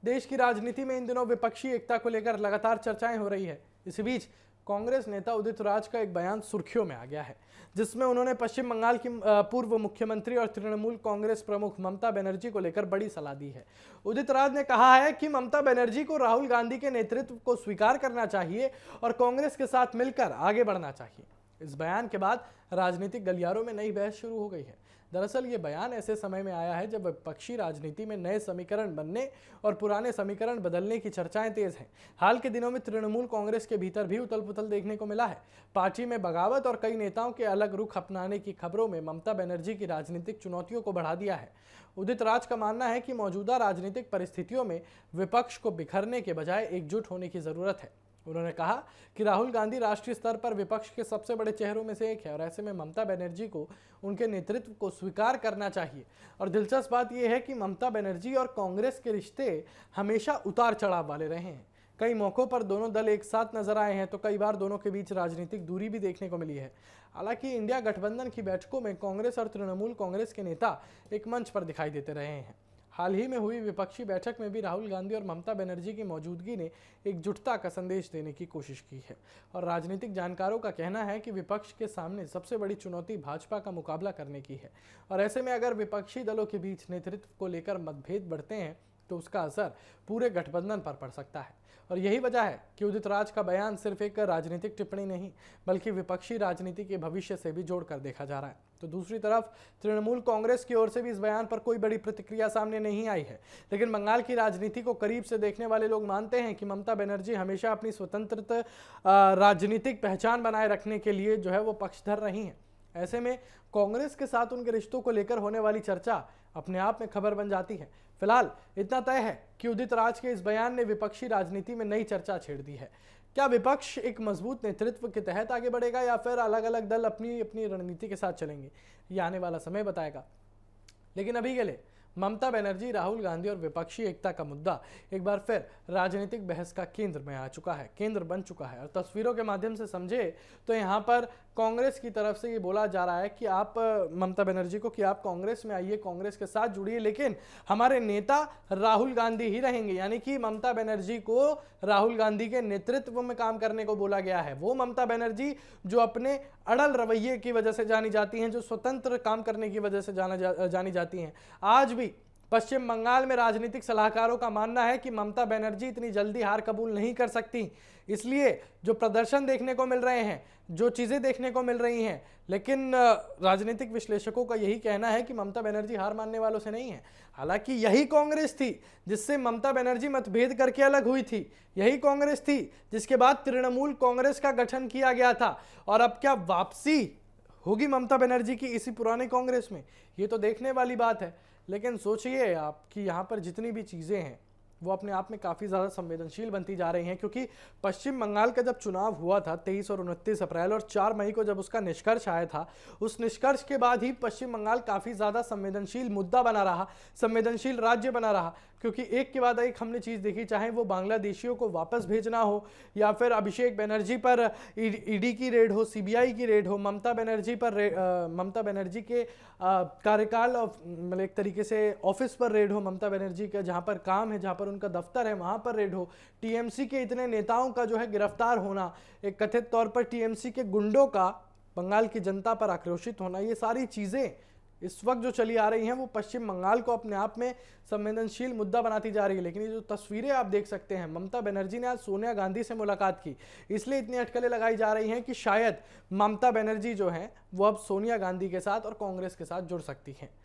देश की राजनीति में इन दिनों विपक्षी एकता को लेकर लगातार चर्चाएं हो रही है। इसी बीच कांग्रेस नेता उदित राज का एक बयान सुर्खियों में आ गया है, जिसमें उन्होंने पश्चिम बंगाल की पूर्व मुख्यमंत्री और तृणमूल कांग्रेस प्रमुख ममता बनर्जी को लेकर बड़ी सलाह दी है। उदित राज ने कहा है कि ममता बनर्जी को राहुल गांधी के नेतृत्व को स्वीकार करना चाहिए और कांग्रेस के साथ मिलकर आगे बढ़ना चाहिए। इस बयान के बाद राजनीतिक गलियारों में नई बहस शुरू हो गई है। दरअसल ये बयान ऐसे समय में आया है जब विपक्षी राजनीति में नए समीकरण बनने और पुराने समीकरण बदलने की चर्चाएं तेज हैं। हाल के दिनों में तृणमूल कांग्रेस के भीतर भी उथल पुथल देखने को मिला है। पार्टी में बगावत और कई नेताओं के अलग रुख अपनाने की खबरों में ममता बनर्जी की राजनीतिक चुनौतियों को बढ़ा दिया है। उदित राज का मानना है कि मौजूदा राजनीतिक परिस्थितियों में विपक्ष को बिखरने के बजाय एकजुट होने की जरूरत है। उन्होंने कहा कि राहुल गांधी राष्ट्रीय स्तर पर विपक्ष के सबसे बड़े चेहरों में से एक है और ऐसे में ममता बनर्जी को उनके नेतृत्व को स्वीकार करना चाहिए। और दिलचस्प बात यह है कि ममता बनर्जी और कांग्रेस के रिश्ते हमेशा उतार चढ़ाव वाले रहे हैं। कई मौकों पर दोनों दल एक साथ नजर आए हैं तो कई बार दोनों के बीच राजनीतिक दूरी भी देखने को मिली है। हालांकि इंडिया गठबंधन की बैठकों में कांग्रेस और तृणमूल कांग्रेस के नेता एक मंच पर दिखाई देते रहे हैं। हाल ही में हुई विपक्षी बैठक में भी राहुल गांधी और ममता बनर्जी की मौजूदगी ने एकजुटता का संदेश देने की कोशिश की है। और राजनीतिक जानकारों का कहना है कि विपक्ष के सामने सबसे बड़ी चुनौती भाजपा का मुकाबला करने की है और ऐसे में अगर विपक्षी दलों के बीच नेतृत्व को लेकर मतभेद बढ़ते हैं तो उसका असर पूरे गठबंधन पर पड़ सकता है। और यही वजह है कि उदित राज का बयान सिर्फ एक राजनीतिक टिप्पणी नहीं बल्कि विपक्षी राजनीति के भविष्य से भी जोड़कर देखा जा रहा है। तो दूसरी तरफ तृणमूल कांग्रेस की ओर से भी इस बयान पर कोई बड़ी प्रतिक्रिया सामने नहीं आई है, लेकिन बंगाल की राजनीति को करीब से देखने वाले लोग मानते हैं कि ममता बनर्जी हमेशा अपनी स्वतंत्र राजनीतिक पहचान बनाए रखने के लिए जो है वो पक्षधर रही हैं। ऐसे में कांग्रेस के साथ उनके रिश्तों को लेकर होने वाली चर्चा अपने आप में खबर बन जाती है। फिलहाल इतना तय है कि उदित राज के इस बयान ने विपक्षी राजनीति में नई चर्चा छेड़ दी है। क्या विपक्ष एक मजबूत नेतृत्व के तहत आगे बढ़ेगा या फिर अलग अलग दल अपनी अपनी रणनीति के साथ चलेंगे, ये आने वाला समय बताएगा। लेकिन अभी के लिए ममता बनर्जी, राहुल गांधी और विपक्षी एकता का मुद्दा एक बार फिर राजनीतिक बहस का केंद्र में आ चुका है, केंद्र बन चुका है। और तस्वीरों के माध्यम से समझे तो यहाँ पर कांग्रेस की तरफ से ये बोला जा रहा है कि आप ममता बनर्जी को कि आप कांग्रेस में आइए, कांग्रेस के साथ जुड़िए, लेकिन हमारे नेता राहुल गांधी ही रहेंगे। यानी कि ममता बनर्जी को राहुल गांधी के नेतृत्व में काम करने को बोला गया है। वो ममता बनर्जी जो अपने अड़ल रवैये की वजह से जानी जाती हैं, जो स्वतंत्र काम करने की वजह से जानी जाती हैं। आज भी पश्चिम बंगाल में राजनीतिक सलाहकारों का मानना है कि ममता बनर्जी इतनी जल्दी हार कबूल नहीं कर सकती। इसलिए जो प्रदर्शन देखने को मिल रहे हैं, जो चीजें देखने को मिल रही हैं, लेकिन राजनीतिक विश्लेषकों का यही कहना है कि ममता बनर्जी हार मानने वालों से नहीं है। हालांकि यही कांग्रेस थी जिससे ममता बनर्जी मतभेद करके अलग हुई थी, यही कांग्रेस थी जिसके बाद तृणमूल कांग्रेस का गठन किया गया था। और अब क्या वापसी होगी ममता बनर्जी की इसी पुराने कांग्रेस में, ये तो देखने वाली बात है। लेकिन सोचिए आप कि यहाँ पर जितनी भी चीज़ें हैं वो अपने आप में काफ़ी ज़्यादा संवेदनशील बनती जा रही हैं, क्योंकि पश्चिम बंगाल का जब चुनाव हुआ था 23 और 29 अप्रैल और 4 मई को जब उसका निष्कर्ष आया था, उस निष्कर्ष के बाद ही पश्चिम बंगाल काफ़ी ज़्यादा संवेदनशील मुद्दा बना रहा, संवेदनशील राज्य बना रहा। क्योंकि एक के बाद एक हमने चीज़ देखी, चाहे वो बांग्लादेशियों को वापस भेजना हो या फिर अभिषेक बनर्जी पर ईडी की रेड हो, सीबीआई की रेड हो, ममता बनर्जी के कार्यकाल मतलब एक तरीके से ऑफिस पर रेड हो, ममता बनर्जी का जहाँ पर काम है, जहाँ पर उनका दफ्तर है, वहाँ पर रेड हो, टीएमसी के इतने नेताओं का जो है गिरफ्तार होना, एक कथित तौर पर टीएमसी के गुंडों का बंगाल की जनता पर आक्रोशित होना, ये सारी चीज़ें इस वक्त जो चली आ रही हैं वो पश्चिम बंगाल को अपने आप में संवेदनशील मुद्दा बनाती जा रही है। लेकिन ये जो तस्वीरें आप देख सकते हैं, ममता बनर्जी ने आज सोनिया गांधी से मुलाकात की, इसलिए इतनी अटकलें लगाई जा रही हैं कि शायद ममता बनर्जी जो हैं वो अब सोनिया गांधी के साथ और कांग्रेस के साथ जुड़ सकती हैं।